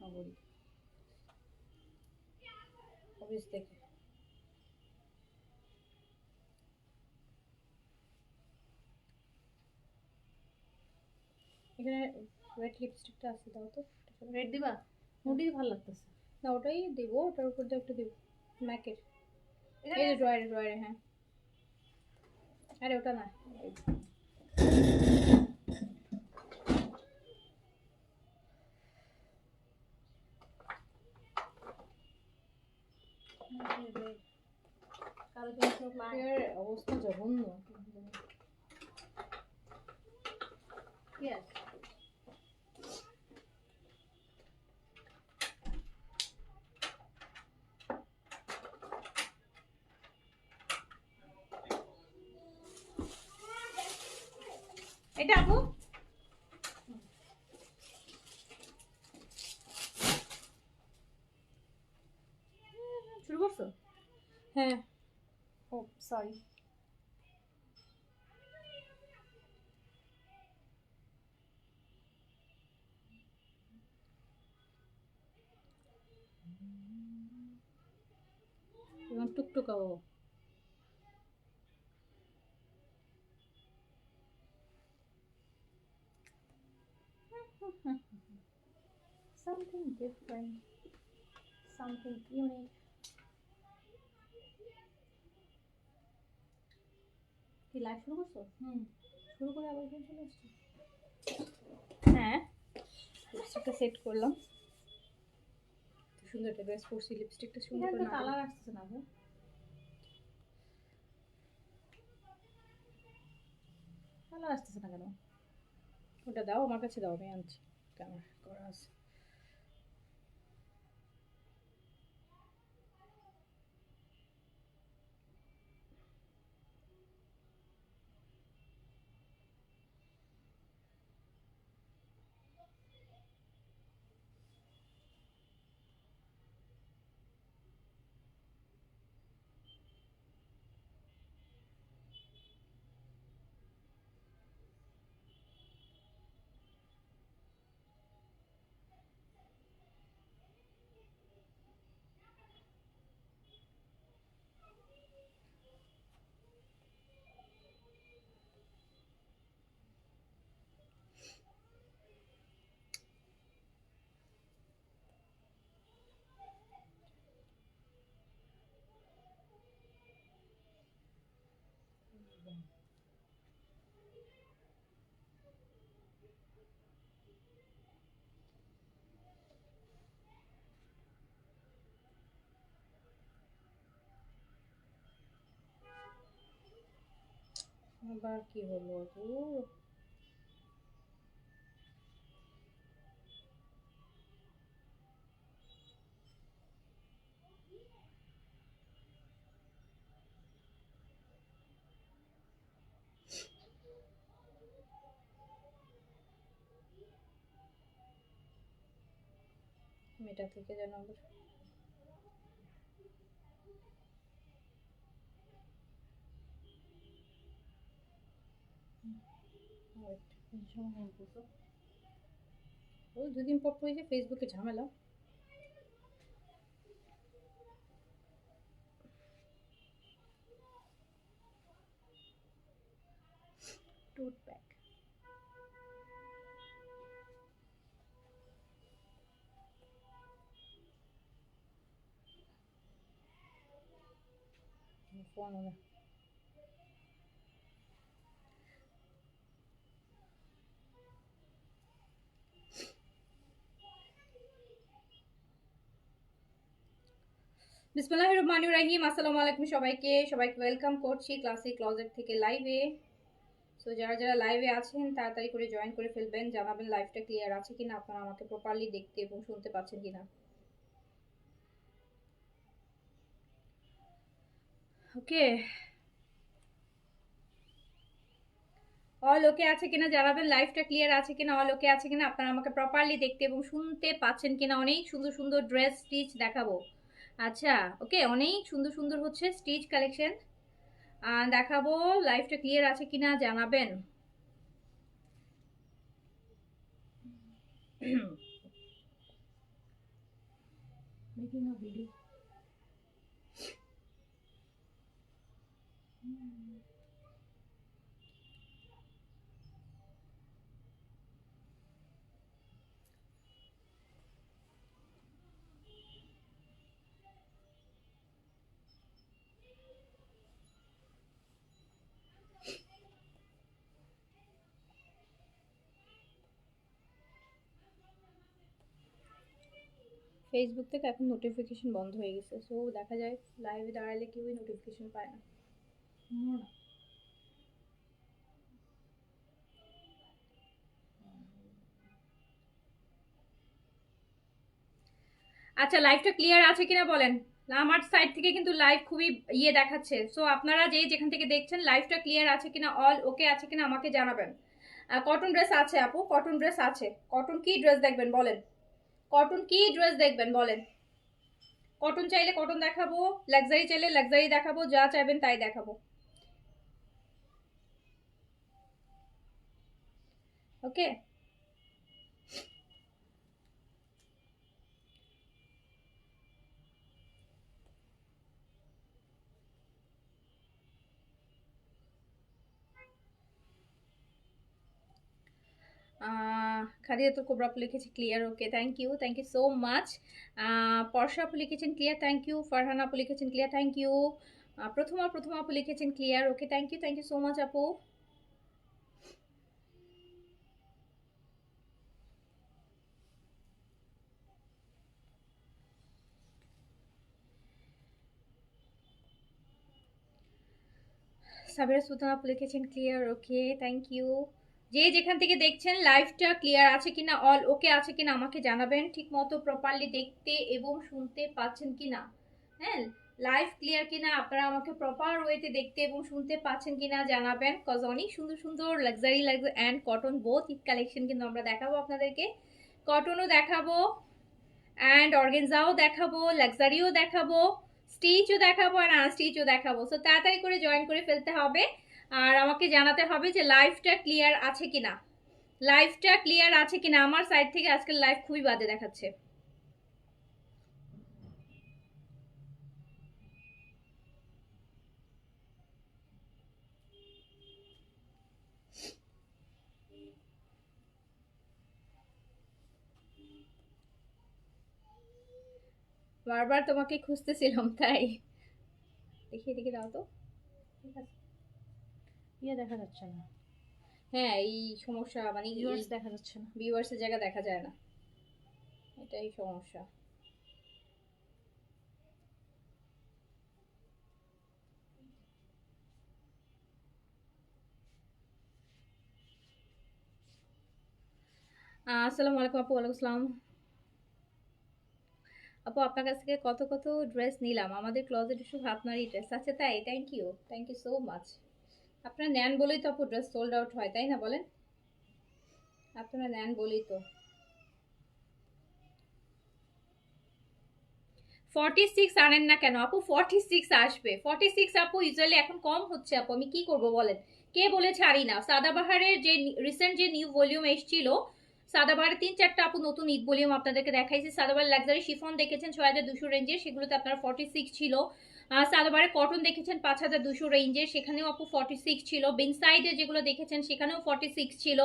নগরী অফিস থেকে এখানে রেড লিপস্টিকটা আছে, দাও তো। রেড দিবা? মুডি ভালো লাগতেছে না, ওটাই দিব, ওটার উপর দিয়ে একটু দিব ম্যাকের। এই যে ড্রয়ারে ড্রয়ারে, হ্যাঁ। আরে ওটা না, কালো জিনিস অবস্থা জঘন্য। কি আছে? এটা আপু শুরু করছো? হ্যাঁ। ও সরি। টুকটুকাও something different, something unique. কি লাইভ শুরু করছো? শুরু করে আবার এখানে চলে আসছি। হ্যাঁ, লিপস্টিকটা সেট করলাম। সুন্দর একটা ড্রেস পরছি, লিপস্টিকটা সুন্দর করে কালার আসতেছে না গো, কালার আসতেছে না কেন? ওটা দাও, আমার কাছে দাও, আমি আনছি। কেমন করা আছে? আবার কি হলো গো? মেটা থেকে যেন আবার ওই দুদিন পর পর যে ফেসবুকে ঝামেলা। টোট ব্যাগ ফোন ওনা বিসমিল্লাহির রহমানির রহিম। আসসালামু আলাইকুম সবাইকে ওয়েলকাম করছি ক্লাসিক ক্লজেট থেকে লাইভে। সো যারা যারা লাইভে আছেন তাড়াতাড়ি করে জয়েন করে ফেলবেন, জানাবেন লাইভটা ক্লিয়ার আছে কিনা, আপনারা আমাকে প্রপারলি দেখতে এবং শুনতে পাচ্ছেন কিনা। ওকে, অল ওকে আছে কিনা জানাবেন, লাইভটা ক্লিয়ার আছে কিনা, অল ওকে আছে কিনা, আপনারা আমাকে প্রপারলি দেখতে এবং শুনতে পাচ্ছেন কিনা। অনেক সুন্দর সুন্দর ড্রেস স্টিচ দেখাবো। আচ্ছা ওকে, অনেক সুন্দর সুন্দর হচ্ছে স্টিচ কালেকশন দেখাবো। লাইভটা ক্লিয়ার আছে কিনা জানাবেন। Making a video. ফেসবুক থেকে এখন নোটিফিকেশন বন্ধ হয়ে গেছে, সো দেখা যায় লাইভে দাঁড়ালে কেউই নোটিফিকেশন পায় না। আচ্ছা, লাইভটা ক্লিয়ার আছে কিনা বলেন। আমার সাইড থেকে কিন্তু লাইভ খুবই দেখাচ্ছে, সো আপনারা যেখান থেকে দেখছেন লাইভটা ক্লিয়ার আছে কিনা, অল ওকে আছে কিনা আমাকে জানাবেন। কটন ড্রেস আছে আপু, কটন ড্রেস আছে। কটন কি ড্রেস দেখবেন বলেন, কটন কি ড্রেস দেখবেন বলেন। কটন চাইলে কটন দেখাবো, লাক্সারি চাইলে লাক্সারি দেখাবো, যা চাইবেন তাই দেখাবো। ওকে, খাদিজাতুল কোবরা আপু লিখেছে clear, okay thank you so much. Parsha আপু লিখেছেন ক্লিয়ার, থ্যাংক ইউ। ফারহানা আপু লিখেছেন ক্লিয়ার, থ্যাংক ইউ। প্রথম আপু লিখেছেন clear, okay thank you so much আপু। সাবিরা সুলতান আপু লিখেছেন ক্লিয়ার, ওকে থ্যাংক ইউ। যেখান থেকে দেখছেন লাইভটা ক্লিয়ার আছে কিনা, অল ওকে আছে কিনা আমাকে জানাবেন, ঠিক মতো প্রপারলি দেখতে এবং শুনতে পাচ্ছেন কিনা। হ্যাঁ, লাইভ ক্লিয়ার কিনা, আপনারা আমাকে প্রপার ওয়েতে দেখতে এবং শুনতে পাচ্ছেন কিনা জানাবেন। কজ অনেক সুন্দর সুন্দর luxury and cotton both Eid collection কিন্তু আমরা দেখাবো আপনাদেরকে। কটনও দেখাবো অ্যান্ড অর্গেনজাও দেখাবো, লাক্সারিও দেখাবো, স্টিচও দেখাবো আর আনস্টিচও দেখাবো। সো তাড়াতাড়ি করে জয়েন করে ফেলতে হবে আর আমাকে জানাতে হবে যে লাইভটা ক্লিয়ার আছে কিনা, লাইভটা ক্লিয়ার আছে কিনা। আমার সাইড থেকে আজকের লাইভ খুবই বাজে দেখাচ্ছে। বারবার তোমাকে খুঁজতেছিলাম তাই। দেখি এদিকে দাও তো। ঠিক আছে, দেখা যাচ্ছে না। হ্যাঁ, এই সমস্যা মানে ভিউয়ার্স দেখা যাচ্ছে না, ভিউয়ার্সের জায়গা দেখা যায় না, এটাই সমস্যা। আসসালামু আলাইকুম আপু। ওয়ালাইকুম আসসালাম আপু, আপনার কাছ থেকে কত কত ড্রেস নিলাম, আমাদের ক্লোজেটে শুধু আপনারই ড্রেস আছে তাই। Thank you so much. আপনারা নেন বলেই তো আপু ড্রেস সোল্ড আউট হয়, তাই না বলেন? আপনারা নেন বলেই তো। 46 আনেন না কেন আপু? 46 আসবে, 46 আপু ইউজুয়ালি এখন কম হচ্ছে আপু, আমি কি করব বলেন। কে বলে ছাড়ি না? সাদাবাহারের যে রিসেন্ট যে নিউ ভলিউম এসেছিল, সাদাবাহারের 3-4টা আপু নতুন ঈদ ভলিউম আপনাদেরকে দেখাইছি। সাদাবাহার লাক্সারি শিফন দেখেছেন 6200 রেঞ্জের, সেগুলোতে আপনার 46 ছিল। সাদাবাহারের কটন দেখেছেন 5200 রেঞ্জের, সেখানেও আপু 46 ছিল। বিনসাইডের যেগুলো দেখেছেন সেখানেও 46 ছিল।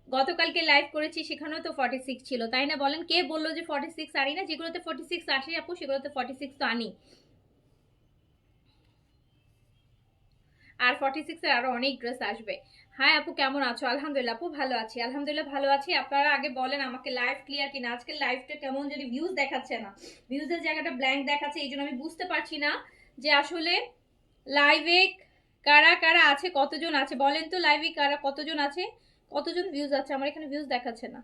গতকালকে লাইভ করেছি সেখানেও তো 46 ছিল, তাই না বলেন? কে বললো যে 46 আনি না? যেগুলোতে 46 আসে আপু সেগুলোতে 46 তো আনি। আর 46 এর আরো অনেক ড্রেস আসবে। হাই আপু, কেমন আছো? আলহামদুলিল্লাহ আপু, ভালো আছি, আলহামদুলিল্লাহ ভালো আছি। আপনারা আগে বলেন আমাকে লাইভ ক্লিয়ার কিনা। আজকে লাইভটা কেমন যদি ভিউজ দেখাচ্ছে না, ভিউজের জায়গাটা ব্ল্যাঙ্ক দেখাচ্ছে, এই জন্য আমি বুঝতে পারছি না যে আসলে লাইভে কারা কারা আছে, কতজন আছে বলেন তো। লাইভে কারা কতজন আছে, কতজন ভিউজ আছে? আমার এখানে ভিউজ দেখাচ্ছে না।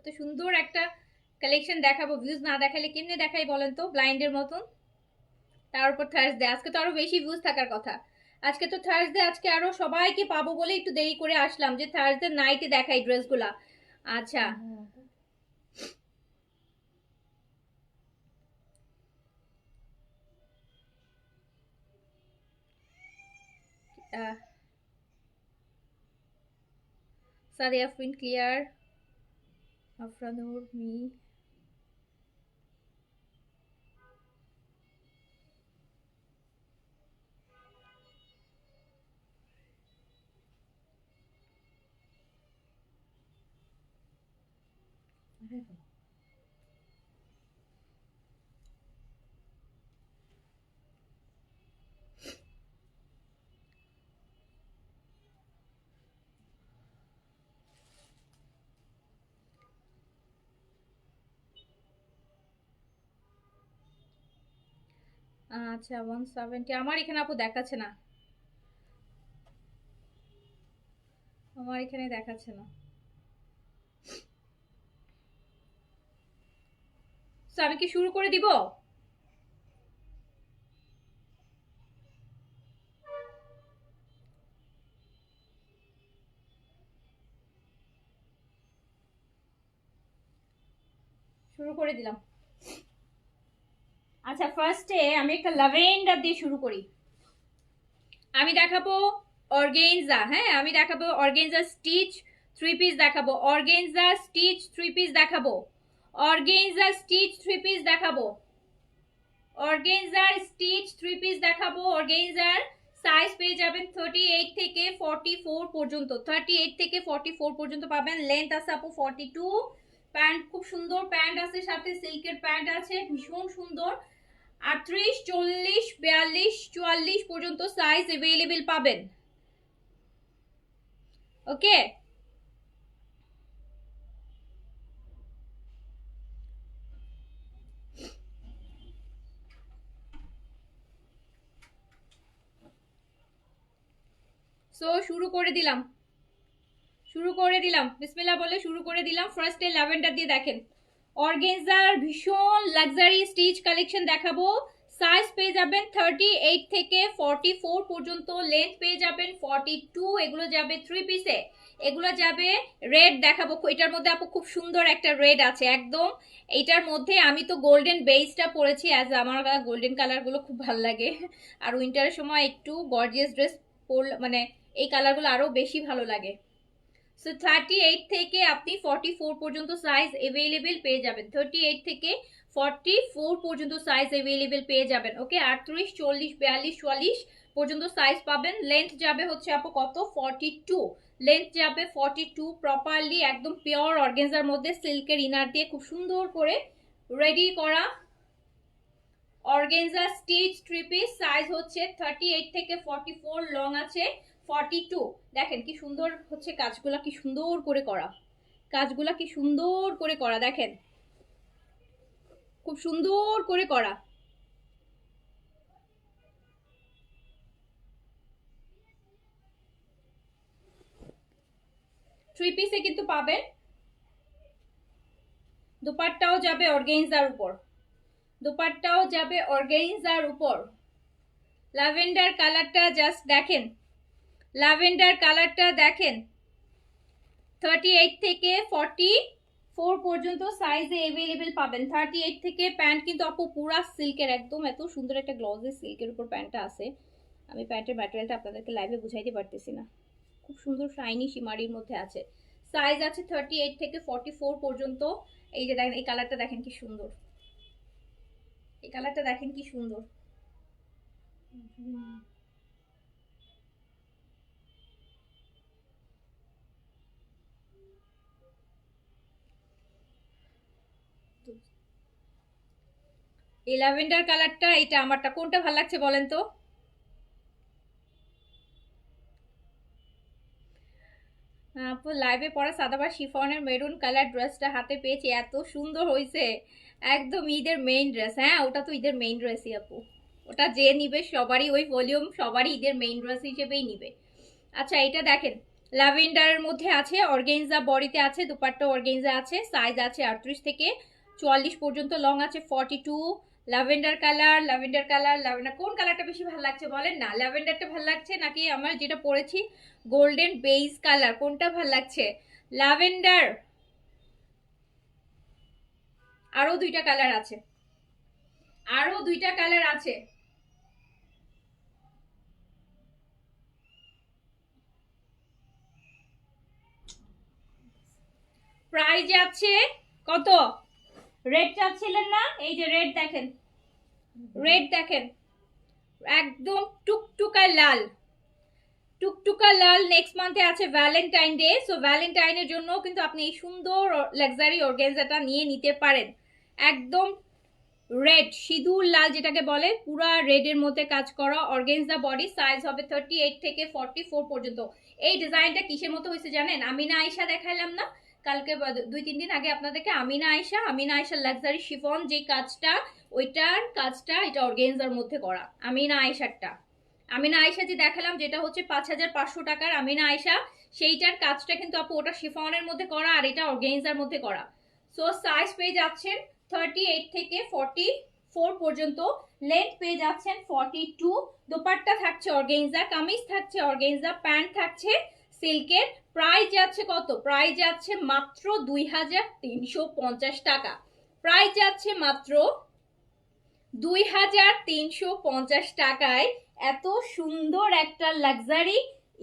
এত সুন্দর একটা কালেকশন দেখাবো, ভিউজ না দেখালে কেমনে দেখাই বলেন তো, ব্লাইন্ডের মতন। তার উপর থার্সডে, আজকে তো আরো বেশি ভিউজ থাকার কথা। আজকে তো থার্সডে, আজকে আরো সবাইকে পাবো বলে একটু দেরি করে আসলাম যে থার্সডে নাইটে দেখাই ড্রেসগুলা। আচ্ছা, সাদিয়া ফিন ক্লিয়ার, আফরানুর মি। আচ্ছা 170 আমার এখানে আপু দেখাচ্ছে না, আমার এখানে দেখাচ্ছে না। তো আমি কি শুরু করে দিব? শুরু করে দিলাম। আচ্ছা ফার্স্টে আমি একটা ল্যাভেন্ডার দিয়ে শুরু করি। আমি দেখাবো অর্গেনজা, হ্যাঁ আমি দেখাবো অর্গেনজা স্টিচ 3 পিস দেখাবো, অর্গেনজা স্টিচ 3 পিস দেখাবো, অর্গেনজা স্টিচ 3 পিস দেখাবো, অর্গেনজার স্টিচ 3 পিস দেখাবো। অর্গেনজার সাইজ পেয়ে যাবেন 38 থেকে 44 পর্যন্ত, 38 থেকে 44 পর্যন্ত পাবেন। লেন্থ আছে আপু 42। প্যান্ট খুব সুন্দর প্যান্ট আছে, সাথে সিল্কের প্যান্ট আছে ভীষণ সুন্দর। 38, 40, 42, 44 পর্যন্ত সাইজ अवेलेबल পাবেন। ওকে, সো শুরু করে দিলাম, শুরু করে দিলাম, বিসমিল্লাহ বলে শুরু করে দিলাম। ফার্স্টে ল্যাভেন্ডার দিয়ে দেখেন, অর্গেনজার ভীষণ লাক্সারি স্টিচ কালেকশন দেখাবো। সাইজ পেয়ে যাবেন 38 থেকে 44 পর্যন্ত, লেন্থ পেয়ে যাবেন 42। এগুলো যাবে 3 পিসে, এগুলো যাবে রেড দেখাবো। এটার মধ্যে আপু খুব সুন্দর একটা রেড আছে একদম। এইটার মধ্যে আমি তো গোল্ডেন বেসটা পরেছি, অ্যাজ আমার গোল্ডেন কালারগুলো খুব ভালো লাগে। আর উইন্টারের সময় একটু গর্জিয়াস ড্রেস পরলে মানে এই কালারগুলো আরও বেশি ভালো লাগে। সো 38 থেকে আপনি 44 পর্যন্ত সাইজ अवेलेबल পেয়ে যাবেন, 38 থেকে 44 পর্যন্ত সাইজ अवेलेबल পেয়ে যাবেন। ওকে, 38, 40, 42, 44 পর্যন্ত সাইজ পাবেন। লেন্থ যাবে হচ্ছে আপু কত 42, লেন্থ যাবে 42 প্রপারলি একদম পিওর অর্গানজার মধ্যে সিল্কের ইনার দিয়ে খুব সুন্দর করে রেডি করা অর্গানজা স্টিচ 3 পিস। সাইজ হচ্ছে 38 থেকে 44, লং আছে 42। দেখেন কি সুন্দর হচ্ছে কাজগুলা, কি সুন্দর করে করা, কাজগুলা কি সুন্দর করে করা, দেখেন খুব সুন্দর করে করা। থ্রি পিসে কিন্তু পাবেন। দুপাট্টাও যাবে অর্গানজার উপর, দুপাট্টাও যাবে অর্গানজার উপর। ল্যাভেন্ডার কালারটা জাস্ট দেখেন, ল্যাভেন্ডার কালারটা দেখেন। 38 থেকে 44 পর্যন্ত সাইজে अवेलेबल পাবেন। 38 থেকে প্যান্ট কিন্তু আপু পুরা সিল্কের একদম, এত সুন্দর একটা গ্লসি সিল্কের উপর প্যান্টটা আছে। আমি প্যান্টের ম্যাটেরিয়ালটা আপনাদেরকে লাইভে বুঝাইতে পারতেছি না, খুব সুন্দর শাইনি শিমারির মধ্যে আছে। সাইজ আছে 38 থেকে 44 পর্যন্ত। এই যে দেখেন এই কালারটা দেখেন কি সুন্দর, এই কালারটা দেখেন কি সুন্দর। এই ল্যাভেন্ডার কালারটা, এটা আমারটা কোনটা ভালো লাগছে বলেন তো? আপু লাইভে পরা সাদাবার শিফনের মেরুন কালার ড্রেসটা হাতে পেয়েছি, এত সুন্দর হয়েছে, একদম ঈদের মেইন ড্রেস। হ্যাঁ ওটা তো ঈদের মেইন ড্রেসই আপু, ওটা যে নিবে সবারই ওই ভলিউম, সবারই ঈদের মেইন ড্রেস হিসেবেই নিবে। আচ্ছা এটা দেখেন, ল্যাভেন্ডারের মধ্যে আছে, অর্গেনজা বডিতে আছে, দুপাট্টা অর্গেনজা আছে। সাইজ আছে 38 থেকে 44 পর্যন্ত, লং আছে 42। Lavender colour, lavender colour, lavender কোন কালারটা বেশি ভালো লাগছে বলেন না? ল্যাভেন্ডারটা ভালো লাগছে নাকি আমার যেটা পরেছি গোল্ডেন বেজ কালার, কোনটা ভালো লাগছে? ল্যাভেন্ডার, আরো দুইটা কালার আছে, আরো দুইটা কালার আছে। প্রাইস আছে কত? রেড চাচ্ছিলেন না? এই যে রেড দেখেন, রেড দেখেন, একদম টুকটুকা লাল, টুকটুকা লাল। নেক্সট মান্থে আছে ভ্যালেন্টাইন ডে, সো ভ্যালেন্টাইনের জন্য কিন্তু আপনি এই সুন্দর লাক্সারি অর্গানজাটা নিয়ে নিতে পারেন। একদম রেড, সিঁদুর লাল যেটাকে বলে, পুরা রেডের মধ্যে কাজ করা অর্গানজা বডি, সাইজ হবে 38 থেকে 44 পর্যন্ত। এই ডিজাইনটা কিসের মতো হয়েছে জানেন? আমিনা আয়েশা দেখাইলাম না কালকে, 2-3 দিন আগে আপনাদেরকে, আমিনা আয়েশা লাক্সারি শিফন যে কাজটা, ওইটার কাজটা এটা অর্গানজার মধ্যে করা। আমিনা আয়েশা যে দেখালাম, যেটা হচ্ছে 5500 টাকার আমিনা আয়েশা, সেইটার কাজটা কিন্তু আপু ওটা শিফনের মধ্যে করা, আর এটা অর্গানজার মধ্যে করা। সো সাইজ পেয়ে যাচ্ছেন 38 থেকে 44 পর্যন্ত, লেন্থ পেয়ে যাচ্ছেন 42। দোপাট্টা থাকছে অর্গানজা, কামিজ থাকছে অর্গানজা, প্যান্ট থাকছে সিল্কের। প্রাইস যাচ্ছে কত? প্রাইস যাচ্ছে মাত্র 2350 টাকা। প্রাইস যাচ্ছে মাত্র 2350 টাকায় এত সুন্দর একটা লাক্সারি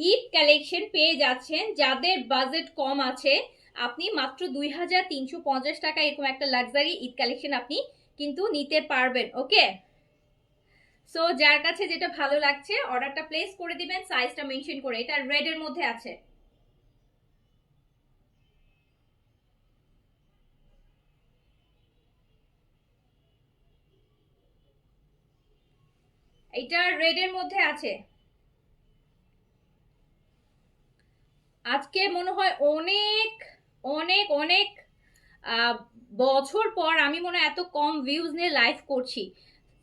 ঈদ কালেকশন পেয়ে যাচ্ছেন। যাদের বাজেট কম আছে, আপনি মাত্র 2350 টাকা এরকম একটা লাক্সারি ঈদ কালেকশন আপনি কিন্তু নিতে পারবেন। ওকে, সো যার কাছে যেটা ভালো লাগছে অর্ডারটা প্লেস করে দিবেন, সাইজটা মেনশন করে। এটা রেড এর মধ্যে আছে। এটা রেড এর মধ্যে আছে। আজকে মনে হয় অনেক অনেক অনেক বছর পর আমি মনে হয় এত কম ভিউজ নিয়ে লাইভ করছি।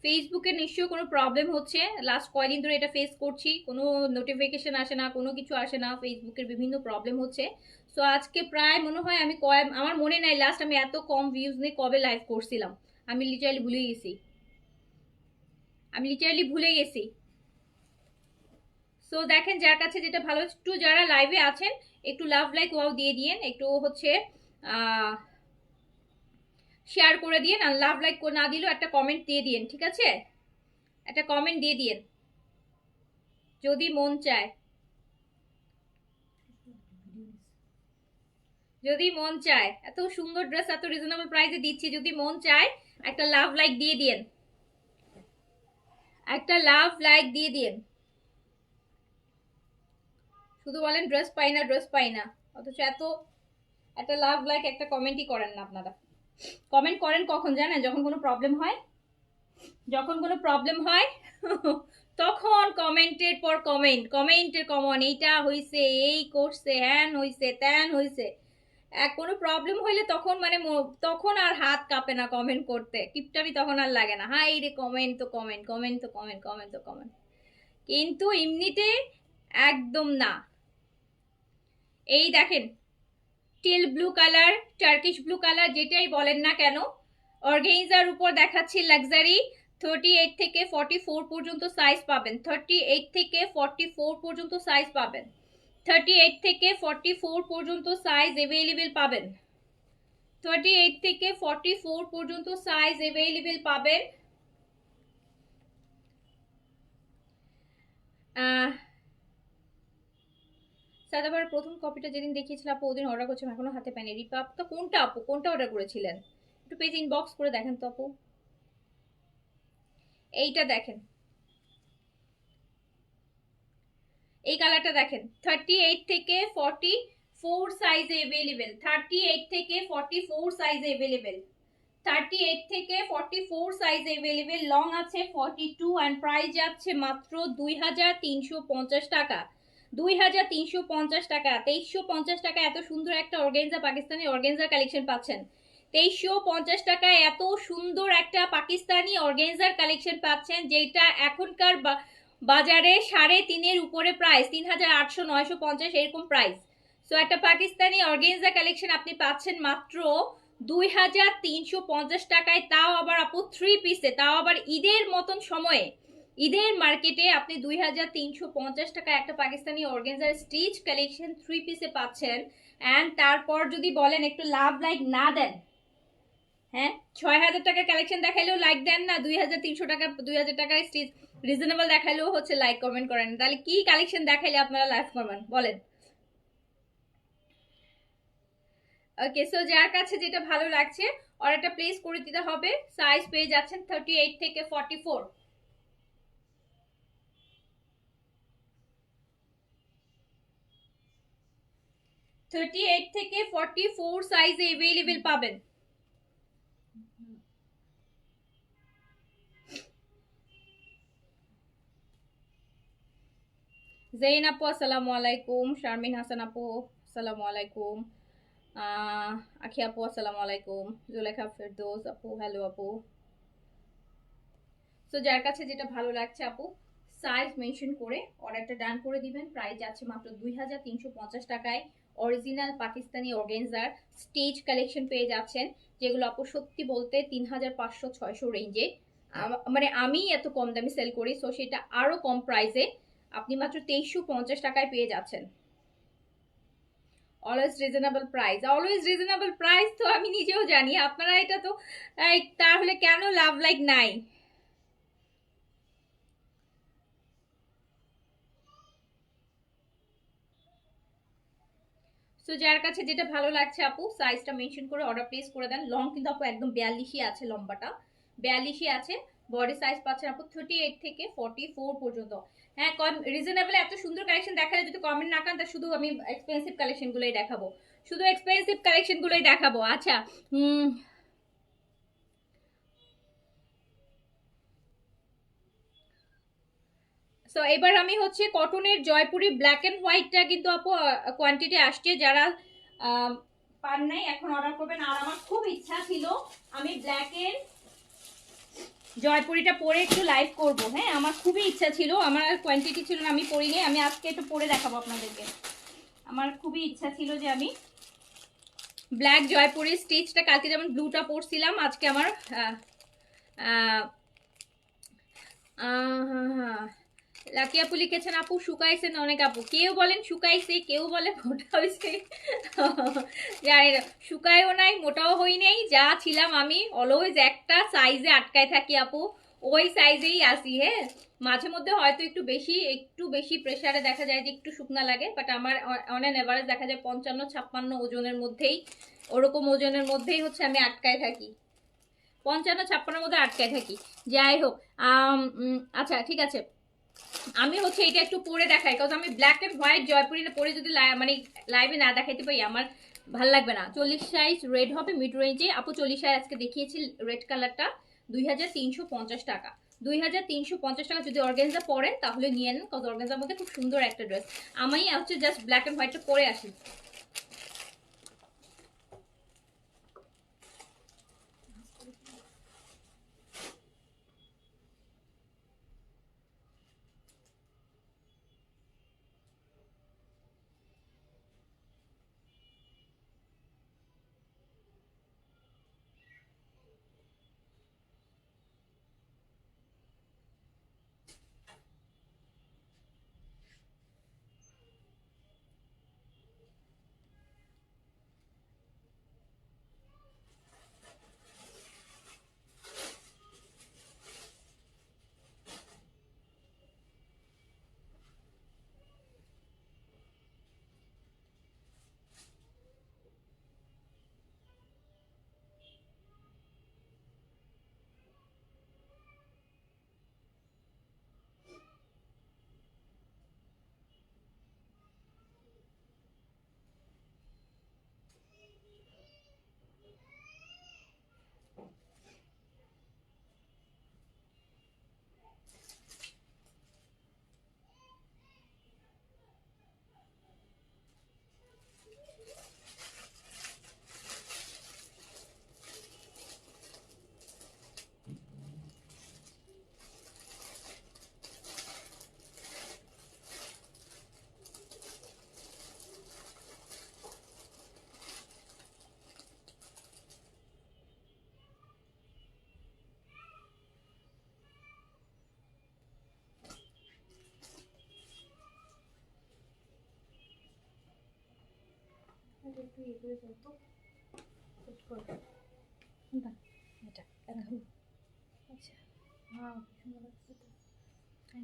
ফেসবুকে নিশ্চয়ই কোনো প্রবলেম হচ্ছে, লাস্ট কয়েকদিন ধরে এটা ফেস করছি, কোনো নোটিফিকেশন আসে না, কোনো কিছু আসে না, ফেসবুকের বিভিন্ন প্রবলেম হচ্ছে। সো আজকে প্রায় মনে হয় আমি আমার মনে নাই লাস্ট আমি এত কম ভিউজ নিয়ে কবে লাইভ করছিলাম। আমি লিটারালি ভুলে গেছি। সো দেখেন, যার কাছে যেটা ভালো, একটু যারা লাইভে আছেন একটু লাভ লাইক ওয়াও দিয়ে দিয়েন, একটু হচ্ছে শেয়ার করে দিয়েন, আর লাভ লাইক না দিলেও একটা কমেন্ট দিয়ে দিয়েন, ঠিক আছে? একটা কমেন্ট দিয়ে দিয়েন যদি মন চায়, যদি মন চায়। এত সুন্দর ড্রেস এত রিজনেবল প্রাইসে দিচ্ছি, যদি মন চায় একটা লাভ লাইক দিয়ে দিয়েন, একটা লাভ লাইক দিয়ে দিয়েন। শুধু বলেন ড্রেস পাই না, ড্রেস পাই না, অথচ এত একটা লাভ লাইক একটা কমেন্টই করেন না আপনারা। কমেন্ট করেন কখন জানেন? যখন কোনো প্রবলেম হয়, যখন কোনো প্রবলেম হয় তখন কমেন্টের পর কমেন্ট, কমেন্টের কমন, এইটা হইছে, এই করছে, হ্যান হইছে, ত্যান হইছে। কোনো প্রবলেম হইলে তখন মানে তখন আর হাত কাঁপে না কমেন্ট করতে, কিপটামি তখন আর লাগে না। হাই রে, কমেন্ট তো কমেন্ট, কমেন্ট তো কমেন্ট, কমেন্ট তো কমেন্ট, কিন্তু এমনিতে একদম না। এই দেখেন, teal blue colour, Turkish blue colour, যেটাই বলেন না কেন, অর্গানজার উপর দেখাচ্ছি লাক্সারি। 38 থেকে 44 পর্যন্ত সাইজ পাবেন, 38 থেকে 44 পর্যন্ত সাইজ পাবেন, 38 থেকে 44 পর্যন্ত সাইজ অ্যাভেলেবেল পাবেন, 38 থেকে 44 পর্যন্ত সাইজ অ্যাভেলেবেল পাবেন। সাদাবার প্রথম কপিটা যেদিন দেখিয়েছিলাম আপু, ওদিন অর্ডার করছিলাম, এখনো হাতে পাইনি। রিপাপ তো কোনটা আপু, কোনটা অর্ডার করেছিলেন? একটু পেজ ইনবক্স করে দেখেন তো আপু। এইটা দেখেন, এই কালারটা দেখেন, 38 থেকে 44 সাইজে अवेलेबल, 38 থেকে 44 সাইজে अवेलेबल, 38 থেকে 44 সাইজে अवेलेबल, লং আছে 42 এন্ড প্রাইস যাচ্ছে মাত্র 2350 টাকা। 2350 টাকা, 2350 টাকা এত সুন্দর একটা অর্গানজা, পাকিস্তানি অর্গানজা কালেকশন পাচ্ছেন। 2350 টাকায় এত সুন্দর একটা পাকিস্তানি অর্গানজার কালেকশন পাচ্ছেন, যেটা এখনকার বাজারে 3.5-এর উপরে প্রাইস, 3800-950 এরকম প্রাইস। সো একটা পাকিস্তানি অর্গানজা কালেকশন আপনি পাচ্ছেন মাত্র 2350 টাকায়, তাও আবার আপু 3 পিসে, তাও আবার ঈদের মতন সময়ে, ঈদের মার্কেটে আপনি 2350 টাকা একটা পাকিস্তানি অর্গানজার স্টিচ কালেকশন 3 পিসে পাচ্ছেন। অ্যান্ড তারপর যদি বলেন একটু লাভ লাইক না দেন, হ্যাঁ 6000 টাকার কালেকশন দেখাইলেও লাইক দেন না, 2300 টাকা 2000 টাকার স্টিচ রিজনেবল দেখাইলেও হচ্ছে লাইক কমেন্ট করেন, তাহলে কি কালেকশন দেখাইলে আপনারা লাইক করবেন বলেন? ওকে, সো যার কাছে যেটা ভালো লাগছে অর্ডারটা প্লেস করে দিতে হবে। সাইজ পেয়ে যাচ্ছেন 38 থেকে 44। 38 থেকে 44 সাইজে अवेलेबल পাবেন। জেইন আপু আসসালামু আলাইকুম, শারমিন হাসান আপু আসসালামু আলাইকুম, আখি আপু আসসালামু আলাইকুম, জুলেখা ফেরদৌস আপু হ্যালো আপু। সো যার কাছে যেটা ভালো লাগছে আপু সাইজ মেনশন করে অর্ডারটা ডান করে দিবেন। প্রাইস যাচ্ছে মাত্র 2350 টাকায়। Original Pakistani organza stage collection পেয়ে যাচ্ছেন, যেগুলো আপু সত্যি বলতে 3500-600 রেঞ্জে, মানে আমি এত কম দামে সেল করি, সো সেটা আরো কম প্রাইসে আপনি মাত্র 2350 টাকায় পেয়ে যাচ্ছেন। Always reasonable price, always reasonable price তো আমি নিজেও জানি, আপনারা এটা তো তাহলে কেন লাভ লাইক নাই। সো যার কাছে যেটা ভালো লাগছে আপু সাইজটা মেনশন করে অর্ডার প্লেস করে দেন। লং কিন্তু আপু একদম 42ই আছে, লম্বাটা 42ই আছে। বডি সাইজ পাচ্ছেন আপু 38 থেকে 44 পর্যন্ত। হ্যাঁ, কম রিজনেবল এত সুন্দর কালেকশন দেখালে যদি কমেন্ট না করেন তা শুধু আমি এক্সপেন্সিভ কালেকশনগুলোই দেখাবো, শুধু এক্সপেন্সিভ কালেকশনগুলোই দেখাবো। আচ্ছা, সো এবার আমি হচ্ছে কটনের জয়পুরি ব্ল্যাক এন্ড হোয়াইটটা কিন্তু আপু কোয়ান্টিটি আসছে, যারা পান নাই এখন অর্ডার করবেন। আর আমার খুব ইচ্ছা ছিল আমি ব্ল্যাক এর জয়পুরিটা পরে একটু লাইভ করব। হ্যাঁ, আমার খুবই ইচ্ছা ছিল, আমার কোয়ান্টিটি ছিল না, আমি পরিনি, আমি আজকে একটু পরে দেখাবো আপনাদেরকে। আমার খুবই ইচ্ছা ছিল যে আমি ব্ল্যাক জয়পুরি স্টিচটা, কালকে যেমন ব্লুটা পরছিলাম, আজকে আমার লাকি আপু লিখেছেন আপু শুকাইছেন অনেক আপু, কেউ বলেন শুকাইছে, কেউ বলে মোটা হয়েছে, জানি না, শুকায়ও নাই মোটাও হই নাই, যা ছিলাম আমি অলওয়েজ একটা সাইজে আটকায় থাকি আপু, ওই সাইজেই আসি। হ্যাঁ, মাঝে মধ্যে হয়তো একটু বেশি প্রেসারে দেখা যায় যে একটু শুকনা লাগে, বাট আমার অন অ্যান এভারেজ দেখা যায় 55-56 ওজনের মধ্যেই, ওরকম ওজনের মধ্যেই হচ্ছে আমি আটকায় থাকি, 55-56 মধ্যে আটকায় থাকি। যাই হোক, আচ্ছা ঠিক আছে, আমি হচ্ছে এটা একটু পরে দেখাই, কারণ আমি ব্ল্যাক এন্ড হোয়াইট জয়পুরিটা পরে যদি মানে লাইভে না দেখাইতে পারি আমার ভাল লাগবে না। 40 সাইজ রেড হবে মিড রেঞ্জে আপু, 40 সাইজ আজকে দেখিয়েছি রেড কালারটা 2350 টাকা। 2350 টাকা যদি অর্গানজা পরেন তাহলে নিয়ে নেন, কারণ অর্গানজার মধ্যে খুব সুন্দর একটা ড্রেস। আমি হচ্ছে জাস্ট ব্ল্যাক এন্ড হোয়াইটটা পরে আসি।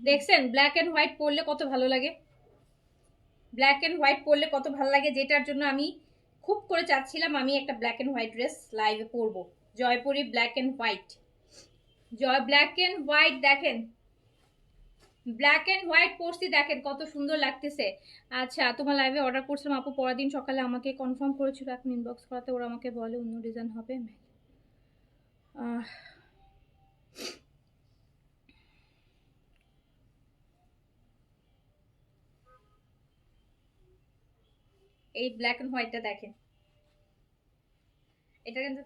দেখছেন ব্ল্যাক এন্ড হোয়াইট পরলে কত ভালো লাগে, ব্ল্যাক এন্ড হোয়াইট পরলে কত ভালো লাগে, যেটার জন্য আমি খুব করে চাচ্ছিলাম আমি একটা ব্ল্যাক এন্ড হোয়াইট ড্রেস লাইভে পরবো, Jaipuri black and white. Black and white দেখেন, ব্ল্যাক এন্ড হোয়াইট পরছি, দেখেন কত সুন্দর লাগতেছে। আচ্ছা, তোমার লাইভে অর্ডার করছিলাম আপু, পরের দিন সকালে আমাকে কনফার্ম করেছিল, এখন ইনবক্স করাতে ওরা আমাকে বলে অন্য ডিজাইন হবে। এই ব্ল্যাক এন্ড হোয়াইটটা দেখেন, এটা কিন্তু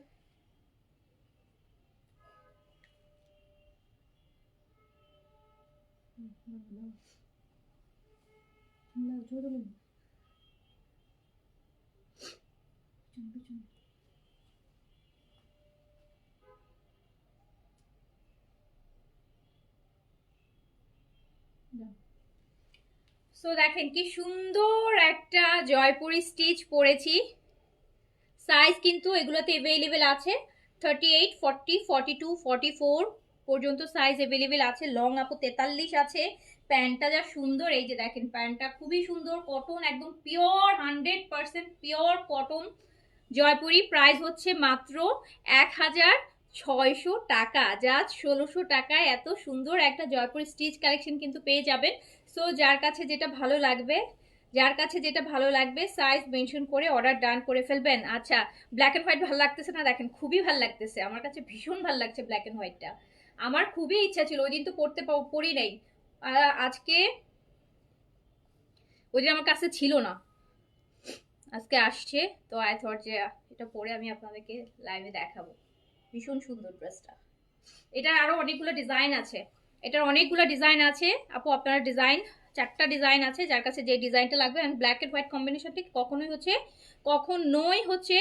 সো দেখেন কি সুন্দর একটা জয়পুরি স্টিচ পরেছি। সাইজ কিন্তু এগুলোতে অ্যাভেলেবেল আছে 38, 40, 42, 44 পর্যন্ত সাইজ অ্যাভেলেবেল আছে। লং আপু 43 আছে। প্যান্টটা যা সুন্দর, এই যে দেখেন প্যান্টটা খুবই সুন্দর, কটন, একদম pure 100% pure cotton Jaipuri. Price হচ্ছে মাত্র 1600 টাকা, জাস্ট 1600 টাকায় এত সুন্দর একটা জয়পুরি স্টিচ কালেকশন কিন্তু পেয়ে যাবেন। সো যার কাছে যেটা ভালো লাগবে, যার কাছে যেটা ভালো লাগবে সাইজ মেনশন করে অর্ডার ডান করে ফেলবেন। আচ্ছা, ব্ল্যাক এন্ড হোয়াইট ভালো লাগতেছে না? দেখেন খুবই ভালো লাগতেছে, আমার কাছে ভীষণ ভালো লাগছে ব্ল্যাক এন্ড হোয়াইটটা। আমার খুবই ইচ্ছা ছিল, ওই দিন তো পরি নাই, আজকে ওই দিন আমার কাছে ছিল না, আজকে আসছে, তো আই থট যে এটা পরে আমি আপনাদেরকে লাইভে দেখাবো। ভীষণ সুন্দর ড্রেসটা। এটার আরো অনেকগুলো ডিজাইন আছে, এটার অনেকগুলো ডিজাইন আছে আপু, আপনারা ডিজাইন 4টা ডিজাইন আছে, যার কাছে যে ডিজাইনটা লাগবে। এন্ড ব্ল্যাক এন্ড হোয়াইট কম্বিনেশনটি কখনোই হচ্ছে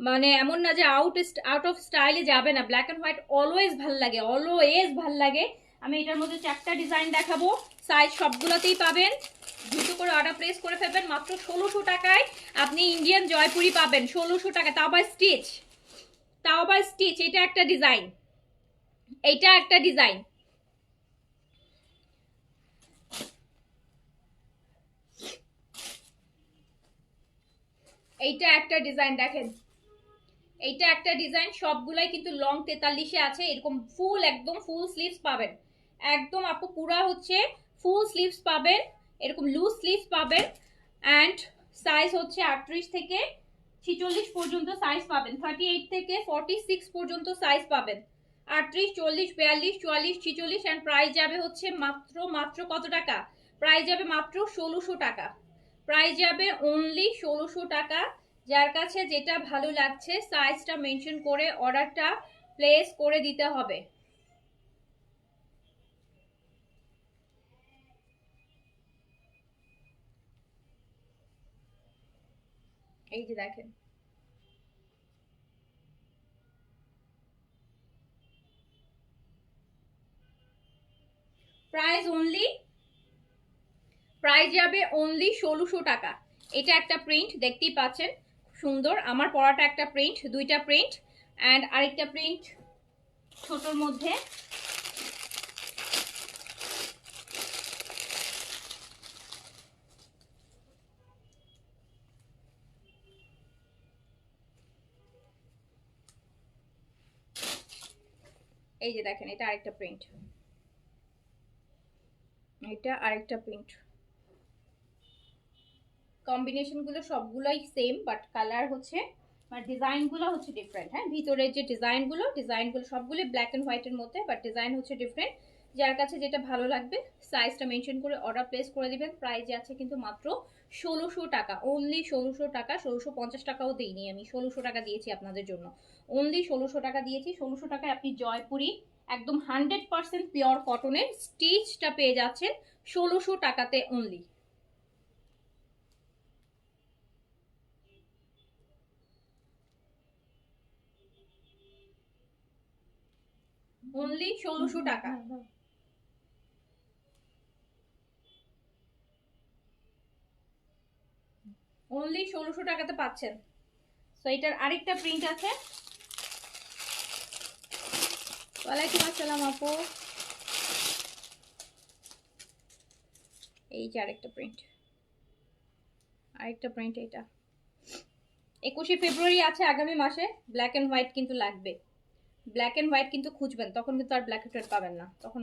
মানে এমন না যে আউট অফ স্টাইলে যাবে না। ব্ল্যাক এন্ড হোয়াইট অলওয়েজ ভাল লাগে, অলওয়েজ ভাল লাগে। আমি এটার মধ্যে 4টা ডিজাইন দেখাবো, সাইজ সবগুলোতেই পাবেন। দ্রুত করে অর্ডার প্লেস করে ফেলবেন, মাত্র 1600 টাকায় আপনি ইন্ডিয়ান জয়পুরি পাবেন। 1600 টাকা, তাও আবার স্টিচ, তাও আবার স্টিচ। এটা একটা ডিজাইন, এইটা একটা ডিজাইন, এইটা একটা ডিজাইন দেখেন, এইটা একটা ডিজাইন। সবগুলাই কিন্তু লং 43-এ আছে, এরকম ফুল, একদম ফুল স্লিভস পাবেন, একদম আপু পুরা হচ্ছে ফুল স্লিভস পাবেন, এরকম লুজ স্লিভস পাবেন। অ্যান্ড সাইজ হচ্ছে 38 থেকে 46 পর্যন্ত সাইজ পাবেন, 38 থেকে 46 পর্যন্ত সাইজ পাবেন, 38, 40, 42, 44, 46। অ্যান্ড প্রাইস যাবে হচ্ছে মাত্র কত টাকা? প্রাইস যাবে মাত্র 1600 টাকা, প্রাইস যাবে অনলি 1600 টাকা। যার কাছে যেটা ভালো লাগছে সাইজটা মেনশন করে অর্ডারটা প্লেস করে দিতে হবে। এই যে দেখেন, প্রাইস যাবে অনলি 1600 টাকা। এটা একটা প্রিন্ট দেখতেই পাচ্ছেন, সুন্দর। আমার পরাটা একটা প্রিন্ট, দুইটা প্রিন্ট। অ্যান্ড আরেকটা প্রিন্ট ছোটর মধ্যে, এই যে দেখেন, এটা আরেকটা প্রিন্ট, এটা আরেকটা প্রিন্ট। কম্বিনেশনগুলো সবগুলোই সেম, বাট কালার হচ্ছে মানে ডিজাইনগুলো হচ্ছে ডিফারেন্ট। হ্যাঁ, ভিতরের যে ডিজাইনগুলো সবগুলো ব্ল্যাক এন্ড হোয়াইটের মধ্যে, বাট ডিজাইন হচ্ছে ডিফারেন্ট। যার কাছে যেটা ভালো লাগবে সাইজটা মেনশন করে অর্ডার প্লেস করে দিবেন। প্রাইস আছে কিন্তু মাত্র 1600 টাকা, অনলি 1600 টাকা। 1650 টাকাও দিইনি আমি, 1600 টাকা দিয়েছি আপনাদের জন্য, অনলি 1600 টাকা দিয়েছি। 1600 টাকায় আপনি জয়পুরি একদম 100% পিওর কটনের স্টিচটা পেয়ে যাচ্ছেন 1600 টাকাতে অনলি, অনলি 1600 টাকা। অনলি 1600 টাকাতে পাচ্ছেন। সো এটার আরেকটা প্রিন্ট আছে। ওয়ালাইকুম আসসালাম আপু। এই যে আরেকটা প্রিন্ট, এটা 21শে ফেব্রুয়ারি আছে আগামী মাসে, ব্ল্যাক অ্যান্ড হোয়াইট কিন্তু লাগবে। ব্ল্যাক অ্যান্ড হোয়াইট কিন্তু খুঁজবেন, তখন কিন্তু আর ব্ল্যাক হেড পাবেন না তখন।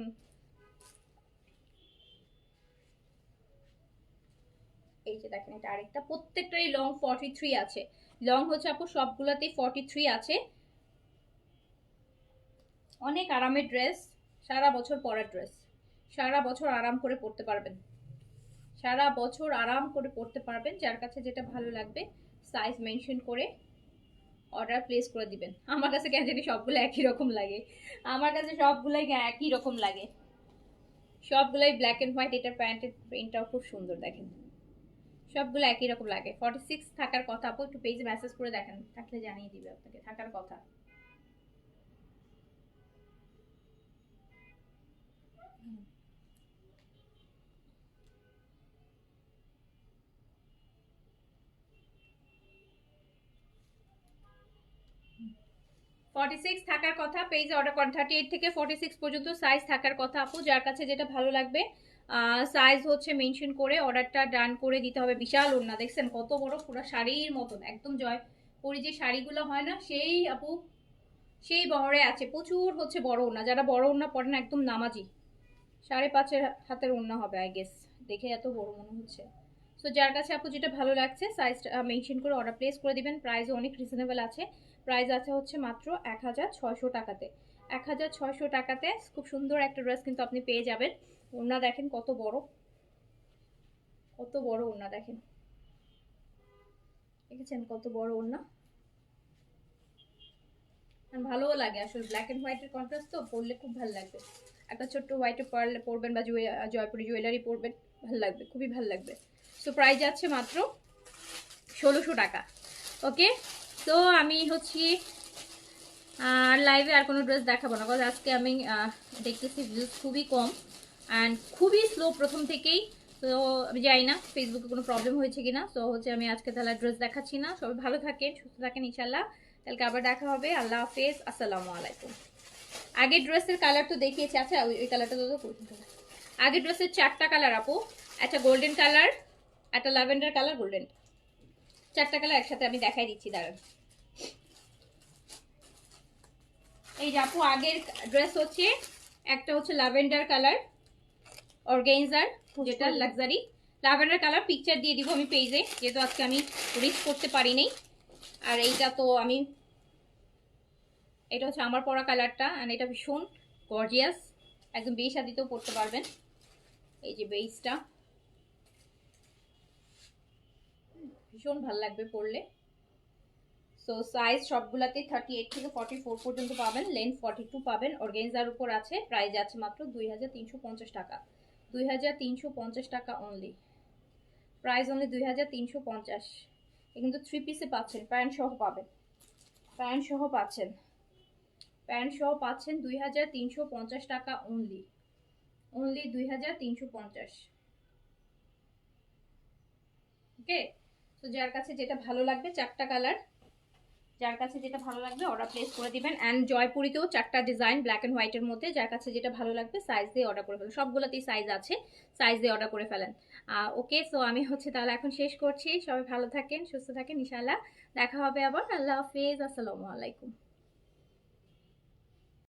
এই যে দেখেন এটা আরেকটা, প্রত্যেকটারই লং 43 আছে। লং হচ্ছে আপু সবগুলাতেই 43 আছে। অনেক আরামের ড্রেস, সারা বছর পরার ড্রেস, সারা বছর আরাম করে পরতে পারবেন, সারা বছর আরাম করে পরতে পারবেন। যার কাছে যেটা ভালো লাগবে সাইজ মেনশন করে অর্ডার প্লেস করে দিবেন। আমার কাছে কেন জানি সবগুলো একই রকম লাগে, আমার কাছে সবগুলাই একই রকম লাগে, সবগুলাই ব্ল্যাক এন্ড হোয়াইট। এটার প্যান্টের প্রিন্টটাও খুব সুন্দর দেখেন, সবগুলো একই রকম লাগে। 46 থাকার কথা আপু, একটু পেজে মেসেজ করে দেখেন, থাকলে জানিয়ে দিবে আপনাকে থাকার কথা। ফর্টি সিক্স থাকার কথা, পেজে অর্ডার করেন। 38 থেকে 46 পর্যন্ত সাইজ থাকার কথা আপু, যার কাছে যেটা ভালো লাগবে সাইজ হচ্ছে মেনশন করে অর্ডারটা ডান করে দিতে হবে। বিশাল ওড়না দেখছেন কত বড়, পুরো শাড়ির মতন একদম জয়পুরি যে শাড়িগুলো হয় না সেই আপু, সেই বহরে আছে। প্রচুর হচ্ছে বড় ওড়না, যারা বড় ওড়না পরে না একদম নামাজি, 5.5 হাতের ওড়না হবে আই গেস, দেখে এত বড় মনে হচ্ছে। সো যার কাছে আপু যেটা ভালো লাগছে সাইজটা মেনশন করে অর্ডার প্লেস করে দিবেন। প্রাইসও অনেক রিজনেবল আছে, প্রাইস আছে হচ্ছে মাত্র 1600 টাকাতে। 1600 টাকাতে খুব সুন্দর একটা ড্রেস কিন্তু আপনি পেয়ে যাবেন। ওড়না দেখেন কত বড়, কত বড় ওড়না দেখেন, দেখেছেন কত বড় ওড়না। ভালোও লাগে আসলে, ব্ল্যাক এন্ড হোয়াইটের কন্ট্রাস্ট তো পরলে খুব ভালো লাগবে। একটা ছোট্ট হোয়াইটে পারলে পরবেন বা জয়পুরি জুয়েলারি পরবেন, ভালো লাগবে, খুবই ভালো লাগবে। সো প্রাইস যাচ্ছে মাত্র 1600 টাকা। ওকে, তো আমি হচ্ছি আর লাইভে আর কোনো ড্রেস দেখাবো না, কারণ আজকে আমি দেখতেছি ভিউজ খুবই কম অ্যান্ড খুবই স্লো প্রথম থেকেই। তো আমি জানি না ফেসবুকে কোনো প্রবলেম হয়েছে কিনা। তো হচ্ছে আমি আজকে তাহলে ড্রেস দেখাচ্ছি না। সবাই ভালো থাকেন, সুস্থ থাকেন ইনশাল্লাহ, কালকে আবার দেখা হবে। আল্লাহ হাফেজ, আসসালামু আলাইকুম। আগের ড্রেসের কালার তো দেখিয়েছি, আচ্ছা ওই কালারটা তো আগের ড্রেসের 4টা কালার আপু, একটা গোল্ডেন কালার, একটা ল্যাভেন্ডার কালার, গোল্ডেন, 4টা কালার একসাথে আমি দেখাই দিচ্ছি দাঁড়ান। এই যে আপু আগের ড্রেস হচ্ছে, একটা হচ্ছে ল্যাভেন্ডার কালার অর্গানজার, যেটা লাক্সারি ল্যাভেন্ডার কালার, পিকচার দিয়ে দিব আমি পেজে, যেহেতু আজকে আমি রিস্ক করতে পারি নাই। আর এইটা তো আমি, এটা হচ্ছে আমার পরা কালারটা, আর এটা ভীষণ গর্জিয়াস, একদম বিয়ে শাদিতেও পরতে পারবেন। এই যে বেসটা ভীষণ ভালো লাগবে পরলে। সো সাইজ সবগুলাতে 38 থেকে 44 পর্যন্ত পাবেন, লেন্থ 42 পাবেন। অর্গানজার উপর আছে, প্রাইস আছে মাত্র 2350 টাকা, 2350 টাকা অনলি, প্রাইস অনলি 2350। কিন্তু 3 পিসে পাচ্ছেন, প্যান্ট সহ পাবেন, প্যান্ট সহ পাচ্ছেন, প্যান্ট সহ পাচ্ছেন 2350 টাকা অনলি, অনলি 2350। ওকে, তো যার কাছে যেটা ভালো লাগবে, 4টা কালার, যার কাছে যেটা ভালো লাগবে অর্ডার প্লেস করে দিবেন। অ্যান্ড জয়পুরিতেও 4টা ডিজাইন ব্ল্যাক অ্যান্ড হোয়াইটের মধ্যে, যার কাছে যেটা ভালো লাগবে সাইজ দিয়ে অর্ডার করে ফেলেন, সবগুলোতেই সাইজ আছে, সাইজ দিয়ে অর্ডার করে ফেলেন। ওকে, সো আমি হচ্ছে তাহলে এখন শেষ করছি। সবাই ভালো থাকেন, সুস্থ থাকেন ইনশাআল্লাহ, দেখা হবে আবার। আল্লাহ হাফেজ, আসসালামু আলাইকুম।